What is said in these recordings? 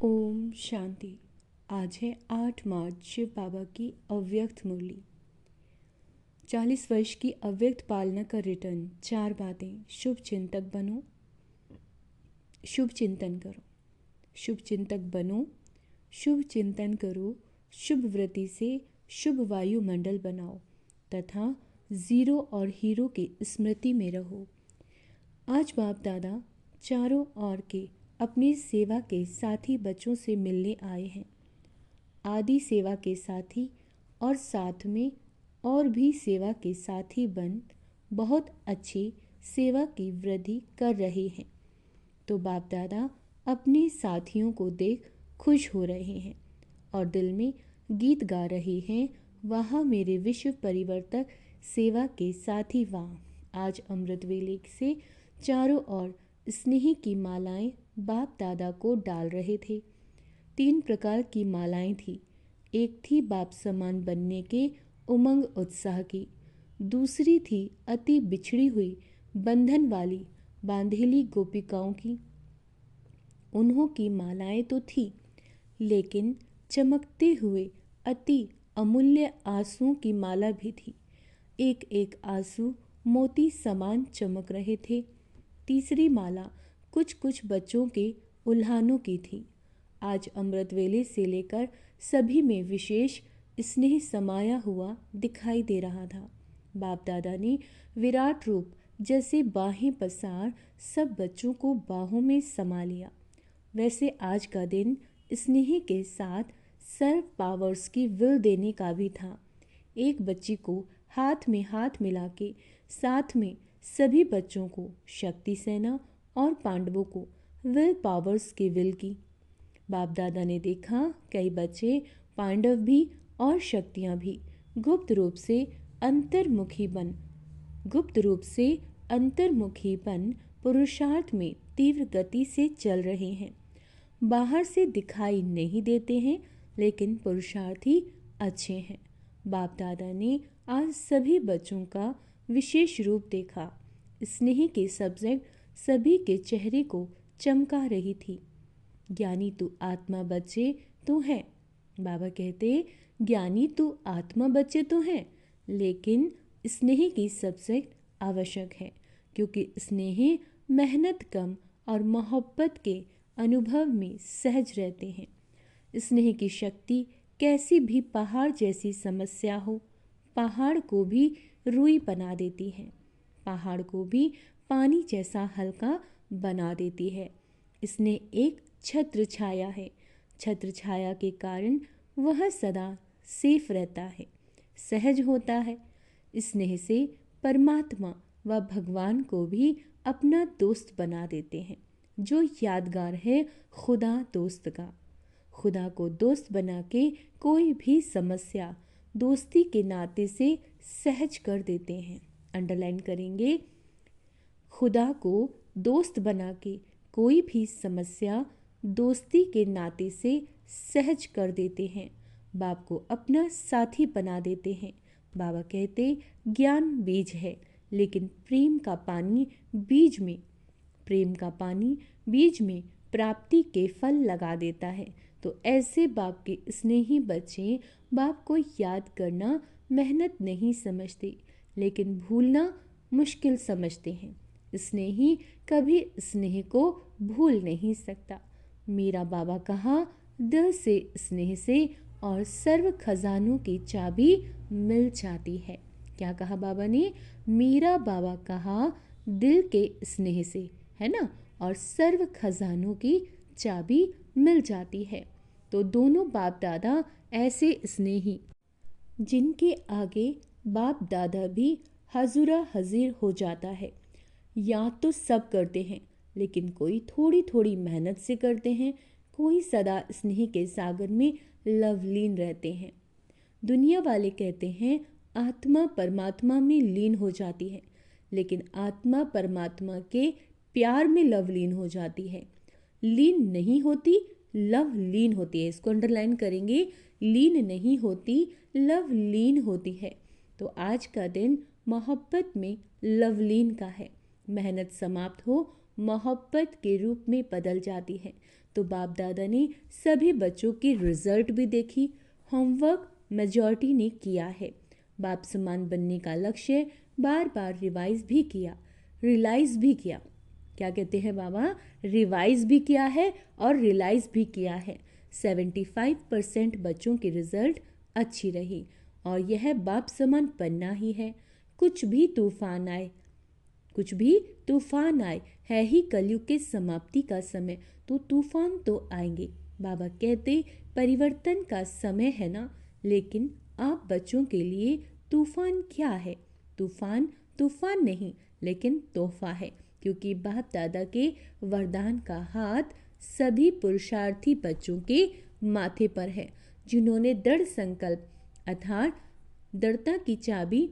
ओम शांति। आज है 8 मार्च, शिव बाबा की अव्यक्त मुरली। 40 वर्ष की अव्यक्त पालना का रिटर्न। 4 बातें। शुभ चिंतक बनो, शुभ चिंतन करो। शुभ चिंतक बनो, शुभ चिंतन करो। शुभ वृत्ति से शुभ वायुमंडल बनाओ तथा ज़ीरो और हीरो की स्मृति में रहो। आज बाप दादा चारों ओर के अपनी सेवा के साथी बच्चों से मिलने आए हैं। आदि सेवा के साथी और साथ में और भी सेवा के साथी बन बहुत अच्छी सेवा की वृद्धि कर रहे हैं। तो बाप दादा अपने साथियों को देख खुश हो रहे हैं और दिल में गीत गा रहे हैं, वहाँ मेरे विश्व परिवर्तक सेवा के साथी वहाँ। आज अमृत वेले से चारों ओर स्नेह की मालाएं बाप दादा को डाल रहे थे। 3 प्रकार की मालाएं थी। एक थी बाप समान बनने के उमंग उत्साह की, दूसरी थी अति बिछड़ी हुई बंधन वाली बांधेली गोपिकाओं की। उन्हों की मालाएं तो थी, लेकिन चमकते हुए अति अमूल्य आंसुओं की माला भी थी। एक एक आंसू मोती समान चमक रहे थे। तीसरी माला कुछ कुछ बच्चों के उल्हानों की थी। आज अमृत वेले से लेकर सभी में विशेष स्नेह समाया हुआ दिखाई दे रहा था। बाप दादा ने विराट रूप जैसे बाहें पसार सब बच्चों को बाहों में समा लिया। वैसे आज का दिन स्नेह के साथ सर्व पावर्स की विल देने का भी था। एक बच्ची को हाथ में हाथ मिला के साथ में सभी बच्चों को शक्ति सेना और पांडवों को विल पावर्स की विल की। बाप दादा ने देखा कई बच्चे पांडव भी और शक्तियां भी गुप्त रूप से अंतर्मुखी बन पुरुषार्थ में तीव्र गति से चल रहे हैं। बाहर से दिखाई नहीं देते हैं, लेकिन पुरुषार्थी अच्छे हैं। बाप दादा ने आज सभी बच्चों का विशेष रूप देखा। स्नेह के सब्जेक्ट सभी के चेहरे को चमका रही थी। ज्ञानी तू आत्मा बच्चे तो हैं। बाबा कहते ज्ञानी तू आत्मा बच्चे तो हैं, लेकिन स्नेह की सब्जेक्ट आवश्यक है, क्योंकि स्नेह मेहनत कम और मोहब्बत के अनुभव में सहज रहते हैं। स्नेह की शक्ति कैसी भी पहाड़ जैसी समस्या हो, पहाड़ को भी रुई बना देती है, पहाड़ को भी पानी जैसा हल्का बना देती है। स्नेह एक छत्र छाया है। छत्र छाया के कारण वह सदा सेफ रहता है, सहज होता है। स्नेह से परमात्मा व भगवान को भी अपना दोस्त बना देते हैं, जो यादगार है खुदा दोस्त का। खुदा को दोस्त बना के कोई भी समस्या दोस्ती के नाते से सहज कर देते हैं। अंडरलाइन करेंगे, खुदा को दोस्त बना के कोई भी समस्या दोस्ती के नाते से सहज कर देते हैं। बाप को अपना साथी बना देते हैं। बाबा कहते ज्ञान बीज है, लेकिन प्रेम का पानी बीज में प्राप्ति के फल लगा देता है। तो ऐसे बाप के स्नेही बच्चे बाप को याद करना मेहनत नहीं समझते, लेकिन भूलना मुश्किल समझते हैं। स्नेही कभी स्नेह को भूल नहीं सकता। मेरा बाबा कहा दिल से स्नेह से और सर्व खजानों की चाबी मिल जाती है। क्या कहा बाबा ने? मेरा बाबा कहा दिल के स्नेह से, है ना, और सर्व खजानों की चाबी मिल जाती है। तो दोनों बाप दादा ऐसे स्नेही जिनके आगे बाप दादा भी हजूरा हजीर हो जाता है। याद तो सब करते हैं, लेकिन कोई थोड़ी थोड़ी मेहनत से करते हैं, कोई सदा स्नेह के सागर में लवलीन रहते हैं। दुनिया वाले कहते हैं आत्मा परमात्मा में लीन हो जाती है, लेकिन आत्मा परमात्मा के प्यार में लवलीन हो जाती है। लीन नहीं होती, लव लीन होती है। इसको अंडरलाइन करेंगे, लीन नहीं होती, लव लीन होती है। तो आज का दिन मोहब्बत में लवलीन का है। मेहनत समाप्त हो मोहब्बत के रूप में बदल जाती है। तो बाप दादा ने सभी बच्चों की रिजल्ट भी देखी। होमवर्क मेजॉरिटी ने किया है। बाप समान बनने का लक्ष्य बार बार रिवाइज भी किया, रियलाइज भी किया। क्या कहते हैं बाबा? रिवाइज भी किया है और रियलाइज भी किया है। 75% बच्चों की रिजल्ट अच्छी रही और यह बाप समान बनना ही है। कुछ भी तूफान आए, कुछ भी तूफान आए, है ही कलयुग के समाप्ति का समय, तो तूफान तो आएंगे। बाबा कहते परिवर्तन का समय है ना, लेकिन आप बच्चों के लिए तूफान क्या है? तूफान तूफान नहीं, लेकिन तोहफा है, क्योंकि बाप दादा के वरदान का हाथ सभी पुरुषार्थी बच्चों के माथे पर है, जिन्होंने दृढ़ संकल्प अर्थात दृढ़ता की चाबी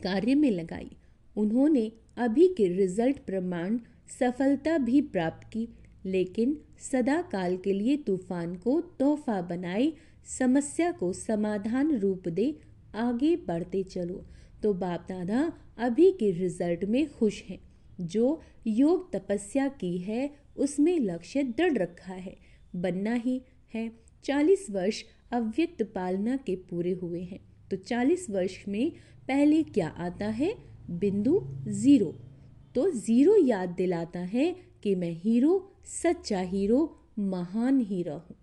कार्य में लगाई। उन्होंने अभी के रिजल्ट प्रमाण सफलता भी प्राप्त की, लेकिन सदा काल के लिए तूफान को तोहफा बनाए, समस्या को समाधान रूप दे, आगे बढ़ते चलो। तो बाप दादा अभी के रिजल्ट में खुश हैं। जो योग तपस्या की है उसमें लक्ष्य दृढ़ रखा है, बनना ही है। 40 वर्ष अव्यक्त पालना के पूरे हुए हैं, तो 40 वर्ष में पहले क्या आता है? बिंदु जीरो। तो जीरो याद दिलाता है कि मैं हीरो, सच्चा हीरो, महान हीरो हूँ।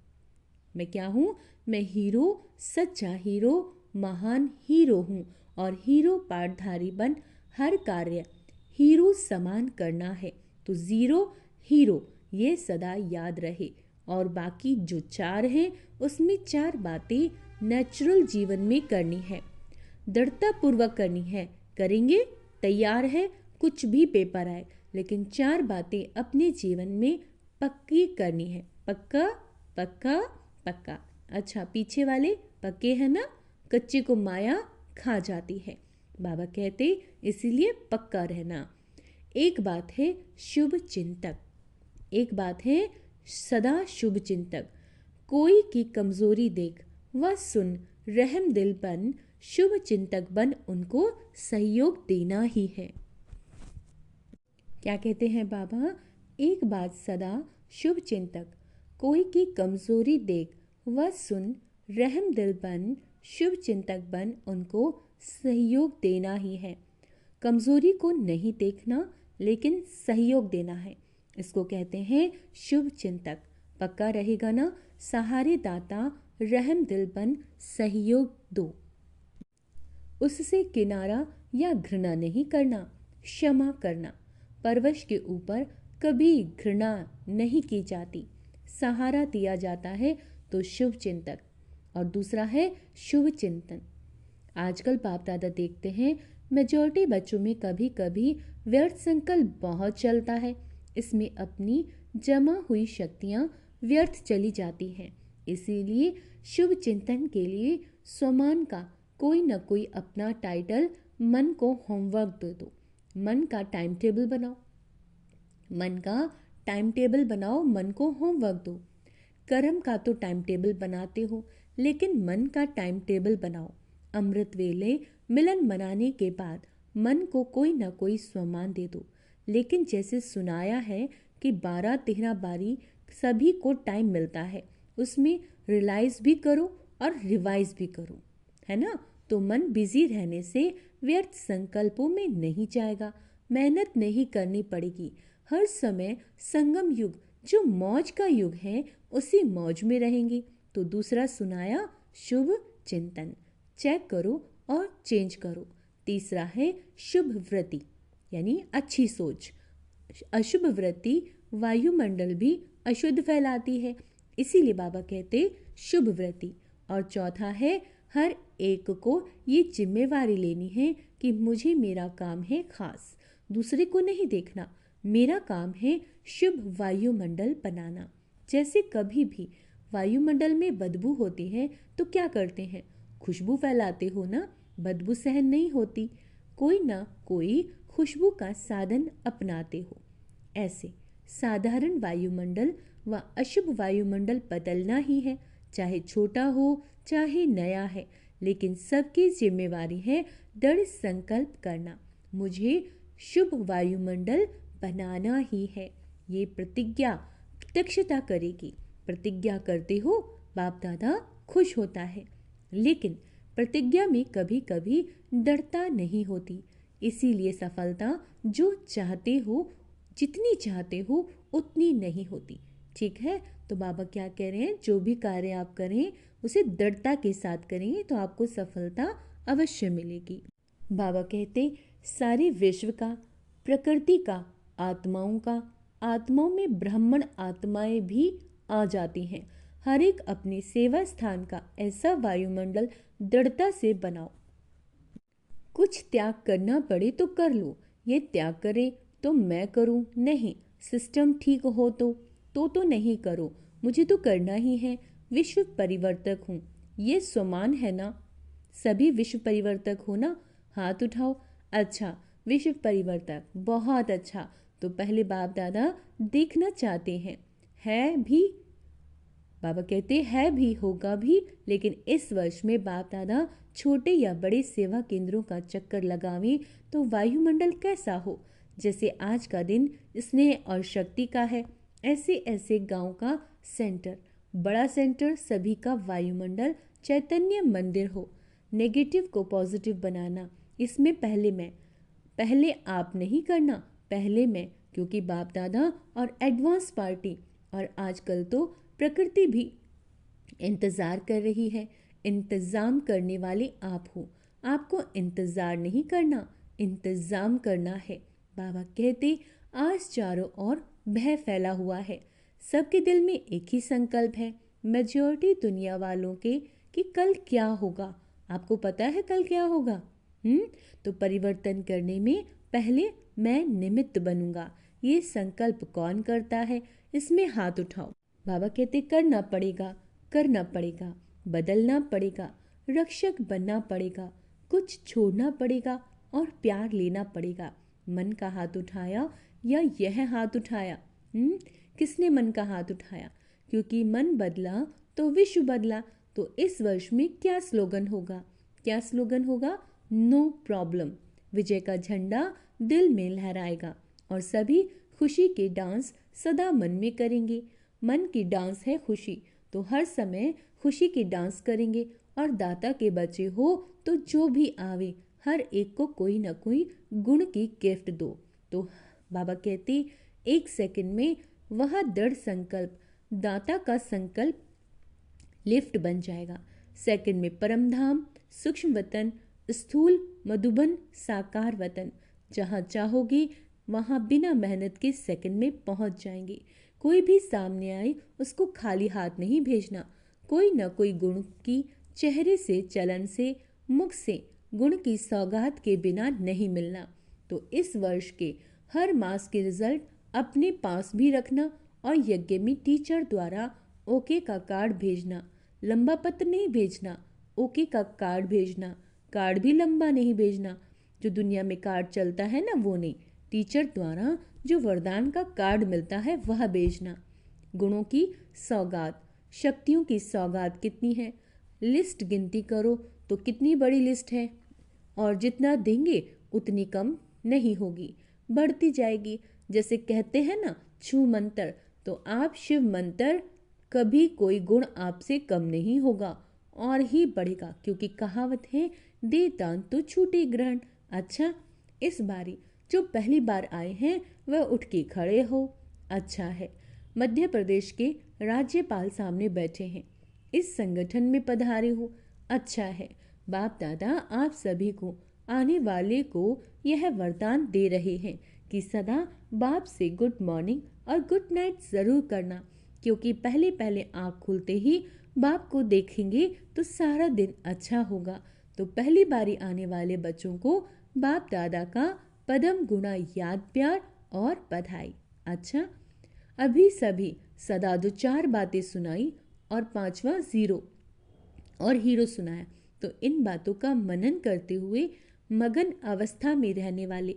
मैं क्या हूँ? मैं हीरो, सच्चा हीरो, महान हीरो हूँ। और हीरो पाठधारी बन हर कार्य हीरो समान करना है। तो जीरो हीरो ये सदा याद रहे। और बाकी जो 4 हैं उसमें 4 बातें नेचुरल जीवन में करनी है, दृढ़ता पूर्वक करनी है। करेंगे, तैयार है, कुछ भी पेपर आए, लेकिन 4 बातें अपने जीवन में पक्की करनी है। पक्का पक्का पक्का। अच्छा, पीछे वाले पक्के हैं ना? कच्चे को माया खा जाती है, बाबा कहते, इसीलिए पक्का रहना। एक बात है शुभ चिंतक, एक बात है सदा शुभ चिंतक। कोई की कमजोरी देख व सुन, रहम दिल बन, शुभ चिंतक बन उनको सहयोग देना ही है। क्या कहते हैं बाबा? एक बात सदा शुभ चिंतक, कोई की कमजोरी देख व सुन, रहम दिल बन, शुभ चिंतक बन उनको सहयोग देना ही है। कमजोरी को नहीं देखना, लेकिन सहयोग देना है, इसको कहते हैं शुभ चिंतक। पक्का रहेगा ना? सहारे दाता, रहम दिल बन, सहयोग दो। उससे किनारा या घृणा नहीं करना, क्षमा करना। परवश के ऊपर कभी घृणा नहीं की जाती, सहारा दिया जाता है तो शुभ चिंतक। और दूसरा है शुभ चिंतन। आजकल बाप दादा देखते हैं मेजॉरिटी बच्चों में कभी कभी व्यर्थ संकल्प बहुत चलता है। इसमें अपनी जमा हुई शक्तियाँ व्यर्थ चली जाती हैं। इसीलिए शुभ चिंतन के लिए स्वमान का कोई न कोई अपना टाइटल मन को होमवर्क दे दो। मन का टाइम टेबल बनाओ, मन का टाइम टेबल बनाओ, मन को होमवर्क दो। कर्म का तो टाइम टेबल बनाते हो, लेकिन मन का टाइम टेबल बनाओ। अमृत वेले मिलन मनाने के बाद मन को कोई न कोई स्वमान दे दो। लेकिन जैसे सुनाया है कि 12-13 बारी सभी को टाइम मिलता है, उसमें रियलाइज भी करो और रिवाइज भी करो, है ना? तो मन बिजी रहने से व्यर्थ संकल्पों में नहीं जाएगा, मेहनत नहीं करनी पड़ेगी। हर समय संगम युग जो मौज का युग है उसी मौज में रहेंगी। तो दूसरा सुनाया शुभ चिंतन, चेक करो और चेंज करो। तीसरा है शुभ वृत्ति, यानी अच्छी सोच। अशुभ वृत्ति वायुमंडल भी अशुद्ध फैलाती है, इसीलिए बाबा कहते शुभ वृत्ति। और चौथा है हर एक को ये जिम्मेवारी लेनी है कि मुझे मेरा काम है खास, दूसरे को नहीं देखना। मेरा काम है शुभ वायुमंडल बनाना। जैसे कभी भी वायुमंडल में बदबू होती है तो क्या करते हैं? खुशबू फैलाते हो ना, बदबू सहन नहीं होती, कोई ना कोई खुशबू का साधन अपनाते हो। ऐसे साधारण वायुमंडल व अशुभ वायुमंडल बदलना ही है, चाहे छोटा हो चाहे नया है, लेकिन सबकी जिम्मेवारी है दृढ़ संकल्प करना, मुझे शुभ वायुमंडल बनाना ही है। ये प्रतिज्ञा प्रत्यक्षता करेगी। प्रतिज्ञा करते हो, बाप दादा खुश होता है, लेकिन प्रतिज्ञा में कभी कभी डरता नहीं होती। इसीलिए सफलता जो चाहते हो, जितनी चाहते हो उतनी नहीं होती। ठीक है, तो बाबा क्या कह रहे हैं, जो भी कार्य आप करें उसे दृढ़ता के साथ करेंगे तो आपको सफलता अवश्य मिलेगी। बाबा कहते, सारे विश्व का, प्रकृति का, आत्माओं का, आत्माओं में ब्राह्मण आत्माएं भी आ जाती हैं। हर एक अपने सेवा स्थान का ऐसा वायुमंडल दृढ़ता से बनाओ। कुछ त्याग करना पड़े तो कर लो। ये त्याग करे तो मैं करूं नहीं, सिस्टम ठीक हो तो नहीं करो, मुझे तो करना ही है। विश्व परिवर्तक हूँ, ये स्वमान है ना? सभी विश्व परिवर्तक हो ना? हाथ उठाओ। अच्छा, विश्व परिवर्तक, बहुत अच्छा। तो पहले बाप दादा देखना चाहते हैं, है भी। बाबा कहते है भी, होगा भी, लेकिन इस वर्ष में बाप दादा छोटे या बड़े सेवा केंद्रों का चक्कर लगावें तो वायुमंडल कैसा हो। जैसे आज का दिन स्नेह और शक्ति का है, ऐसे ऐसे गांव का सेंटर, बड़ा सेंटर, सभी का वायुमंडल चैतन्य मंदिर हो। नेगेटिव को पॉजिटिव बनाना, इसमें पहले आप नहीं करना, पहले मैं, क्योंकि बाप दादा और एडवांस पार्टी और आजकल तो प्रकृति भी इंतज़ार कर रही है। इंतज़ाम करने वाले आप हो, आपको इंतज़ार नहीं करना, इंतज़ाम करना है। बाबा कहते, आज चारों ओर भय फैला हुआ है, सबके दिल में एक ही संकल्प है, मेजॉरिटी दुनिया वालों के, कि कल क्या होगा। आपको पता है कल क्या होगा? तो परिवर्तन करने में पहले मैं निमित्त बनूंगा। ये संकल्प कौन करता है? इसमें हाथ उठाओ। बाबा कहते, करना पड़ेगा, करना पड़ेगा, बदलना पड़ेगा, रक्षक बनना पड़ेगा, कुछ छोड़ना पड़ेगा और प्यार लेना पड़ेगा। मन का हाथ उठाया या यह हाथ उठाया? किसने मन का हाथ उठाया? क्योंकि मन बदला तो विश्व बदला। तो इस वर्ष में क्या स्लोगन होगा? क्या स्लोगन होगा? No problem. विजय का झंडा दिल में लहराएगा और सभी खुशी के डांस सदा मन में करेंगे। मन की डांस है खुशी, तो हर समय खुशी की डांस करेंगे। और दाता के बच्चे हो तो जो भी आवे हर एक को कोई ना कोई गुण की गिफ्ट दो। तो बाबा कहते, एक सेकंड में वह दृढ़ संकल्प, दाता का संकल्प लिफ्ट बन जाएगा। सेकंड में परमधाम, सूक्ष्म वतन, स्थूल मधुबन, साकार वतन। जहाँ चाहोगे वहाँ बिना मेहनत के सेकंड में पहुँच जाएंगे। कोई भी सामने आए उसको खाली हाथ नहीं भेजना। कोई न कोई गुण की, चेहरे से, चलन से, मुख से गुण की सौगात के बिना नहीं मिलना। तो इस वर्ष के हर मास के रिजल्ट अपने पास भी रखना और यज्ञ में टीचर द्वारा ओके का कार्ड भेजना। लंबा पत्र नहीं भेजना, ओके का कार्ड भेजना। कार्ड भी लंबा नहीं भेजना, जो दुनिया में कार्ड चलता है ना वो नहीं। टीचर द्वारा जो वरदान का कार्ड मिलता है वह भेजना। गुणों की सौगात, शक्तियों की सौगात कितनी है? लिस्ट गिनती करो तो कितनी बड़ी लिस्ट है, और जितना देंगे उतनी कम नहीं होगी, बढ़ती जाएगी। जैसे कहते हैं ना छू मंत्र, तो आप शिव मंत्र, कभी कोई गुण आपसे कम नहीं होगा और ही बढ़ेगा, क्योंकि कहावत है, दे दान तो छूटे ग्रहण। अच्छा, इस बारी जो पहली बार आए हैं वह उठ के खड़े हो। अच्छा है, मध्य प्रदेश के राज्यपाल सामने बैठे हैं, इस संगठन में पधारे हो। अच्छा है, बाप दादा आप सभी को, आने वाले को यह वरदान दे रहे हैं कि सदा बाप से गुड मॉर्निंग और गुड नाइट ज़रूर करना, क्योंकि पहले पहले आँख खुलते ही बाप को देखेंगे तो सारा दिन अच्छा होगा। तो पहली बारी आने वाले बच्चों को बाप दादा का पदम गुणा याद प्यार और बधाई। अच्छा, अभी सभी सदा दो चार बातें सुनाई और पांचवा जीरो और हीरो सुनाया। तो इन बातों का मनन करते हुए मगन अवस्था में रहने वाले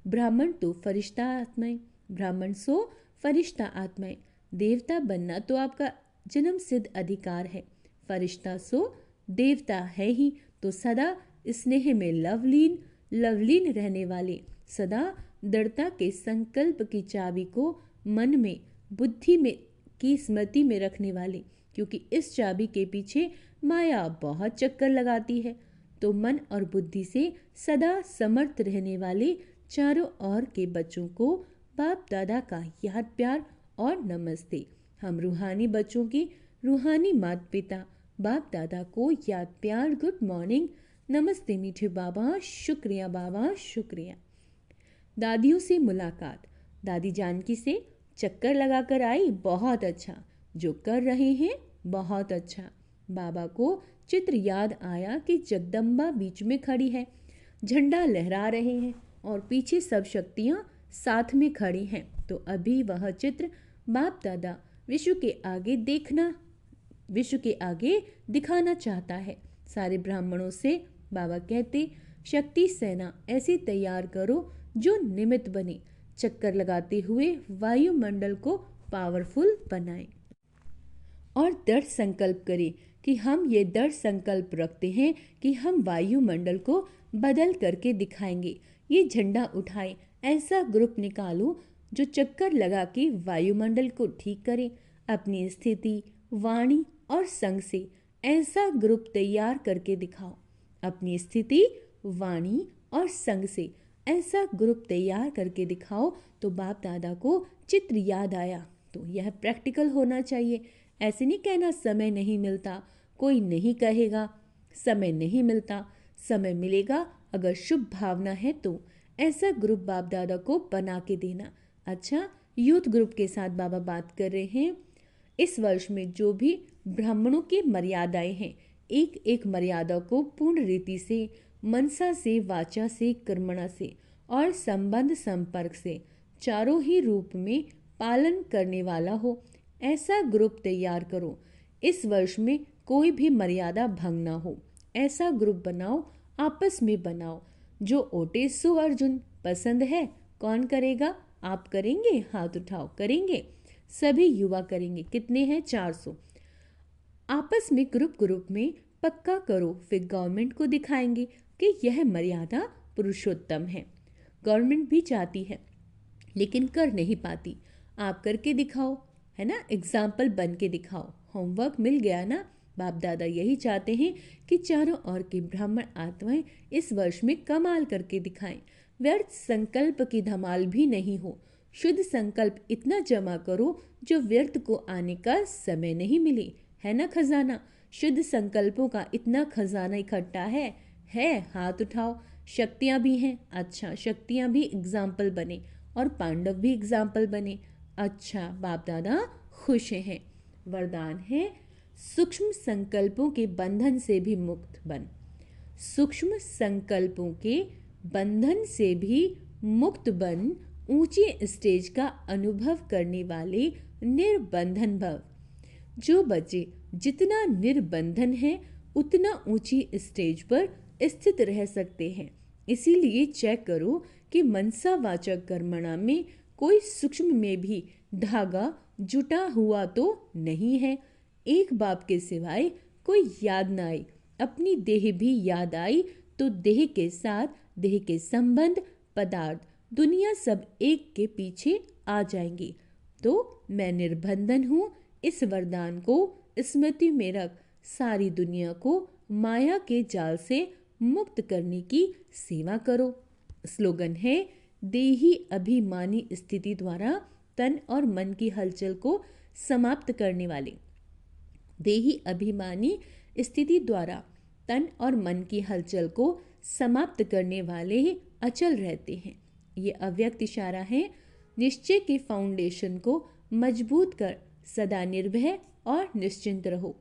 ब्राह्मण तो फरिश्ता आत्माएं, ब्राह्मण सो फरिश्ता आत्माएं। देवता बनना तो आपका जन्म सिद्ध अधिकार है, फरिश्ता सो देवता है ही। तो सदा स्नेह में लवलीन रहने वाले, सदा दृढ़ता के संकल्प की चाबी को मन में, बुद्धि में की स्मृति में रखने वाले, क्योंकि इस चाबी के पीछे माया बहुत चक्कर लगाती है। तो मन और बुद्धि से सदा समर्थ रहने वाले चारों ओर के बच्चों को बाप दादा का याद प्यार और नमस्ते। हम रूहानी बच्चों की रूहानी माता पिता बाप दादा को याद प्यार गुड मॉर्निंग, नमस्ते मीठे बाबा, शुक्रिया बाबा शुक्रिया। दादियों से मुलाकात। दादी जानकी से चक्कर लगाकर आई, बहुत अच्छा। जो कर रहे हैं बहुत अच्छा। बाबा को चित्र याद आया कि जगदम्बा बीच में खड़ी है, झंडा लहरा रहे हैं और पीछे सब शक्तियां साथ में खड़ी हैं। तो अभी वह चित्र बाप दादा विश्व के आगे दिखाना चाहता है। सारे ब्राह्मणों से बाबा कहते, शक्ति सेना ऐसी तैयार करो जो निमित्त बने, चक्कर लगाते हुए वायुमंडल को पावरफुल बनाए। और दृढ़ संकल्प करें कि हम ये दृढ़ संकल्प रखते हैं कि हम वायुमंडल को बदल करके दिखाएंगे। ये झंडा उठाए, ऐसा ग्रुप निकालो जो चक्कर लगा के वायुमंडल को ठीक करे। अपनी स्थिति, वाणी और संग से ऐसा ग्रुप तैयार करके दिखाओ। अपनी स्थिति, वाणी और संग से ऐसा ग्रुप तैयार करके दिखाओ। तो बाप दादा को चित्र याद आया। तो यह प्रैक्टिकल होना चाहिए। ऐसे नहीं कहना समय नहीं मिलता, कोई नहीं कहेगा समय नहीं मिलता, समय मिलेगा अगर शुभ भावना है तो। ऐसा ग्रुप बाप दादा को बना के देना। अच्छा, यूथ ग्रुप के साथ बाबा बात कर रहे हैं। इस वर्ष में जो भी ब्राह्मणों की मर्यादाएं हैं, एक एक मर्यादा को पूर्ण रीति से, मनसा से, वाचा से, कर्मणा से और संबंध संपर्क से चारों ही रूप में पालन करने वाला हो, ऐसा ग्रुप तैयार करो। इस वर्ष में कोई भी मर्यादा भंग ना हो, ऐसा ग्रुप बनाओ, आपस में बनाओ। जो ओटे सो अर्जुन, पसंद है कौन करेगा? आप करेंगे? हाथ उठाओ। करेंगे? सभी युवा करेंगे। कितने हैं? 400। आपस में ग्रुप में पक्का करो, फिर गवर्नमेंट को दिखाएंगे कि यह मर्यादा पुरुषोत्तम है। गवर्नमेंट भी चाहती है लेकिन कर नहीं पाती। आप करके दिखाओ, है ना, एग्जाम्पल बन के दिखाओ। होमवर्क मिल गया ना। बाप दादा यही चाहते हैं कि चारों ओर के ब्राह्मण आत्माएं इस वर्ष में कमाल करके दिखाएं। व्यर्थ संकल्प की धमाल भी नहीं हो। शुद्ध संकल्प इतना जमा करो जो व्यर्थ को आने का समय नहीं मिले, है ना खजाना। शुद्ध संकल्पों का इतना खजाना इकट्ठा है। हाथ उठाओ। शक्तियां भी हैं। अच्छा, शक्तियां भी एग्जाम्पल बने और पांडव भी एग्जाम्पल बने। अच्छा, बाप दादा खुश हैं। वरदान है, सूक्ष्म संकल्पों के बंधन से भी मुक्त बन। सूक्ष्म संकल्पों के बंधन से भी मुक्त बन। ऊंची स्टेज का अनुभव करने वाले निर्बंधन भव। जो बच्चे जितना निर्बंधन है उतना ऊंची स्टेज पर स्थित रह सकते हैं। इसीलिए चेक करो कि मनसा वाचक कर्मणा में कोई सूक्ष्म में भी धागा जुटा हुआ तो नहीं है। एक बाप के सिवाय कोई याद न आई। अपनी देह भी याद आई तो देह के साथ देह के संबंध, पदार्थ, दुनिया सब एक के पीछे आ जाएंगे। तो मैं निर्बंधन हूँ। इस वरदान को स्मृति में रख सारी दुनिया को माया के जाल से मुक्त करने की सेवा करो। स्लोगन है, देही अभिमानी स्थिति द्वारा तन और मन की हलचल को समाप्त करने वाले। देही अभिमानी स्थिति द्वारा तन और मन की हलचल को समाप्त करने वाले ही अचल रहते हैं। ये अव्यक्त इशारा है। निश्चय के फाउंडेशन को मजबूत कर सदा निर्भय और निश्चिंत रहो।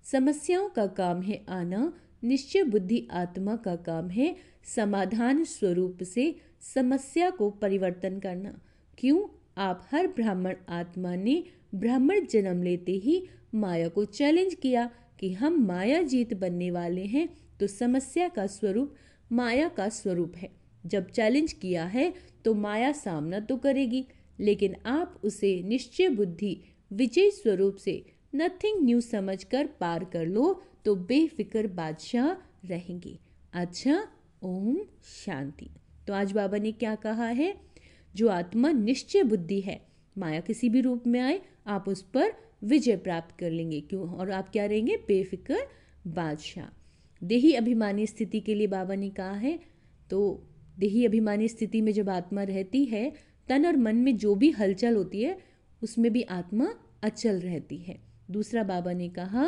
समस्याओं का काम है आना, निश्चय बुद्धि आत्मा का काम है समाधान स्वरूप से समस्या को परिवर्तन करना। क्यों? आप हर ब्राह्मण आत्मा ने ब्राह्मण जन्म लेते ही माया को चैलेंज किया कि हम माया जीत बनने वाले हैं। तो समस्या का स्वरूप माया का स्वरूप है। जब चैलेंज किया है तो माया सामना तो करेगी, लेकिन आप उसे निश्चय बुद्धि विजय स्वरूप से नथिंग न्यू समझकर पार कर लो तो बेफिक्र बादशाह रहेंगे। अच्छा, ओम शांति। तो आज बाबा ने क्या कहा है? जो आत्मा निश्चय बुद्धि है, माया किसी भी रूप में आए आप उस पर विजय प्राप्त कर लेंगे। क्यों? और आप क्या रहेंगे? बेफिक्र बादशाह। देही अभिमानी स्थिति के लिए बाबा ने कहा है, तो देही अभिमानी स्थिति में जब आत्मा रहती है, तन और मन में जो भी हलचल होती है उसमें भी आत्मा अचल रहती है। दूसरा बाबा ने कहा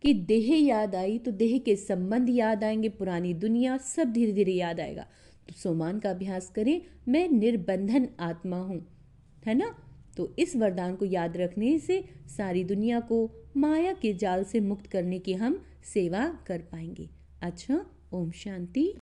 कि देह याद आई तो देह के संबंध याद आएंगे, पुरानी दुनिया सब धीरे धीरे याद आएगा। तो सोमान का अभ्यास करें, मैं निर्बंधन आत्मा हूँ, है ना। तो इस वरदान को याद रखने से सारी दुनिया को माया के जाल से मुक्त करने की हम सेवा कर पाएंगे। अच्छा, ओम शांति।